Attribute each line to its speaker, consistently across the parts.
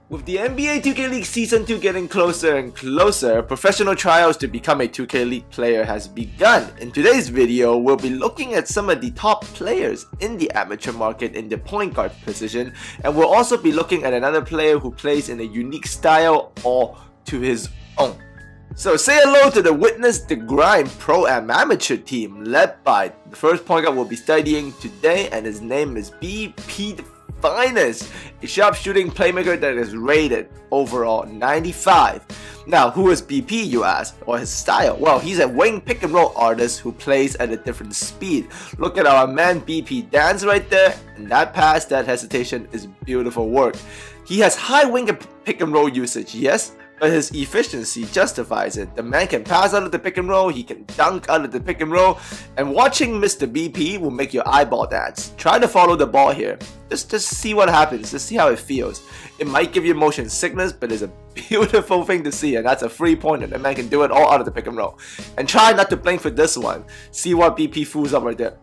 Speaker 1: With the NBA 2K League Season 2 getting closer and closer, professional trials to become a 2K League player has begun. In today's video, we'll be looking at some of the top players in the amateur market in the point guard position, and we'll also be looking at another player who plays in a unique style all to his own. So say hello to the Witness the Grind Pro Am Amateur team led by the first point guard we'll be studying today, and his name is BP the Finest, a sharpshooting playmaker that is rated overall 95. Now, who is BP, you ask, or his style? Well, he's a wing pick and roll artist who plays at a different speed. Look at our man BP dance right there, and that pass, that hesitation is beautiful work. He has high wing and pick and roll usage, yes, but his efficiency justifies it. The man can pass out of the pick and roll, he can dunk out of the pick and roll, and watching Mr. BP will make your eyeball dance. Try to follow the ball here. Just see what happens, just see how it feels. It might give you motion sickness, but it's a beautiful thing to see, and that's a 3-pointer. The man can do it all out of the pick and roll. And try not to blink for this one. See what BP fools up right there.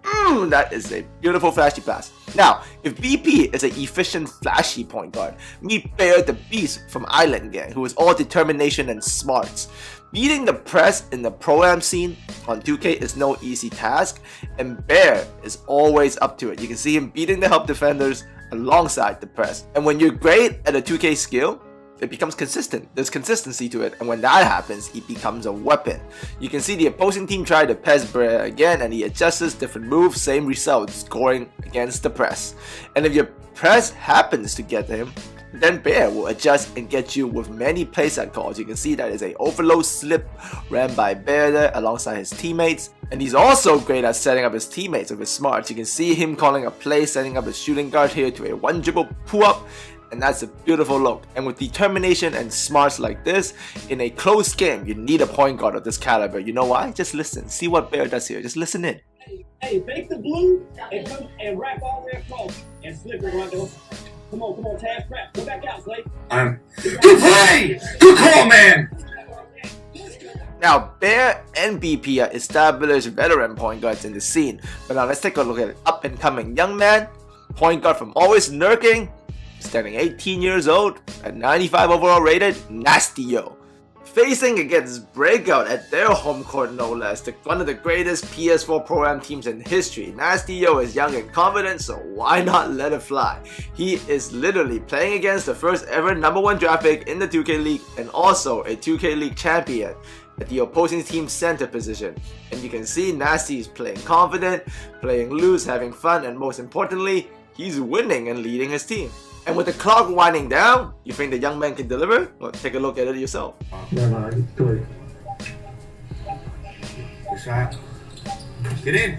Speaker 1: That is a beautiful flashy pass. Now, if BP is an efficient flashy point guard, meet Bear the Beast from Island Gang, who is all determination and smarts. Beating the press in the Pro-Am scene on 2K is no easy task, and Bear is always up to it. You can see him beating the help defenders alongside the press. And when you're great at a 2K skill, it becomes consistent. There's consistency to it, and when that happens, it becomes a weapon. You can see the opposing team try to press Bear again, and he adjusts different moves, same result, scoring against the press. And if your press happens to get him, then Bear will adjust and get you with many playset calls. You can see that is a overload slip ran by Bear there alongside his teammates. And he's also great at setting up his teammates with his smarts. You can see him calling a play, setting up his shooting guard here to a one dribble pull up. And that's a beautiful look. And with determination and smarts like this, in a close game, you need a point guard of this caliber. You know why? Just listen. See what Bear does here. Just listen in.
Speaker 2: Hey, fake the blue and come and wrap all the way across and slip it right there. Come on, Taz, crap. Go back out, Slade.
Speaker 3: Good play! Good call, man!
Speaker 1: Now, Bear and BP are established veteran point guards in the scene. But now let's take a look at an up-and-coming young man, point guard from always nurking, standing 18 years old, at 95 overall rated, Nasty Yo. Facing against Breakout at their home court no less, one of the greatest PS4 Pro-Am teams in history. Nasty Yo is young and confident, so why not let it fly? He is literally playing against the first ever #1 draft pick in the 2K League and also a 2K League champion at the opposing team's center position. And you can see Nasty is playing confident, playing loose, having fun, and most importantly, he's winning and leading his team. And with the clock winding down, you think the young man can deliver? Well, take a look at it yourself.
Speaker 3: No, do it. Good shot. Get in.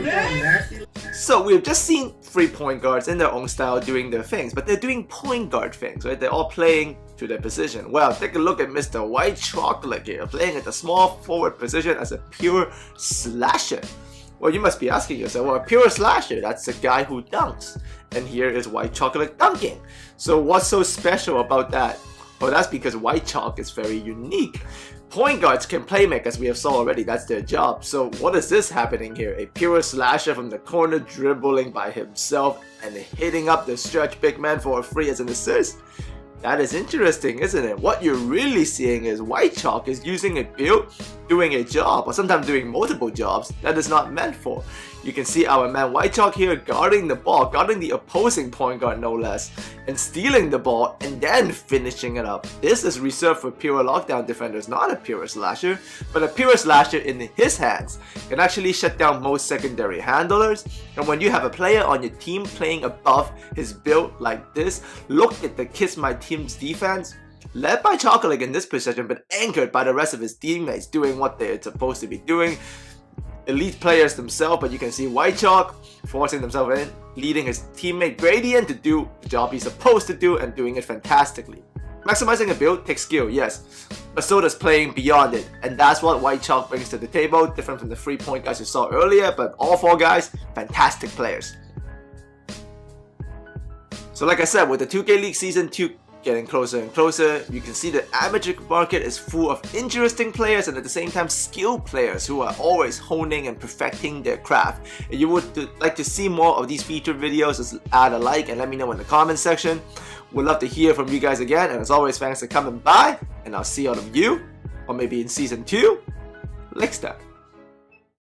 Speaker 1: Hey. So we've just seen 3 point guards in their own style doing their things, but they're doing point guard things, right? They're all playing to their position. Well, take a look at Mr. White Chocolate here, playing at the small forward position as a pure slasher. Well, you must be asking yourself, well, a pure slasher, that's a guy who dunks. And here is White Chocolate dunking. So what's so special about that? Well, that's because White Chalk is very unique. Point guards can play make, as we have saw already, that's their job. So what is this happening here? A pure slasher from the corner dribbling by himself and hitting up the stretch big man for a free as an assist? That is interesting, isn't it? What you're really seeing is White Chalk is using a build, doing a job, or sometimes doing multiple jobs that is not meant for. You can see our man White Chalk here guarding the ball, guarding the opposing point guard no less, and stealing the ball and then finishing it up. This is reserved for pure lockdown defenders, not a pure slasher, but a pure slasher in his hands can actually shut down most secondary handlers. And when you have a player on your team playing above his build like this, look at the Kiss My Team's defense. Led by Chocolate in this possession, but anchored by the rest of his teammates doing what they're supposed to be doing. Elite players themselves, but you can see White Chalk forcing themselves in, leading his teammate Gradient to do the job he's supposed to do and doing it fantastically. Maximizing a build takes skill, yes, but so does playing beyond it, and that's what White Chalk brings to the table, different from the 3-point guys you saw earlier, but all 4 guys, fantastic players. So like I said, with the 2K League Season 2 getting closer and closer. You can see the amateur market is full of interesting players and at the same time skilled players who are always honing and perfecting their craft. If you would like to see more of these featured videos, just add a like and let me know in the comment section. We'd love to hear from you guys again, and as always, thanks for coming by, and I'll see all of you, or maybe in Season 2, next time.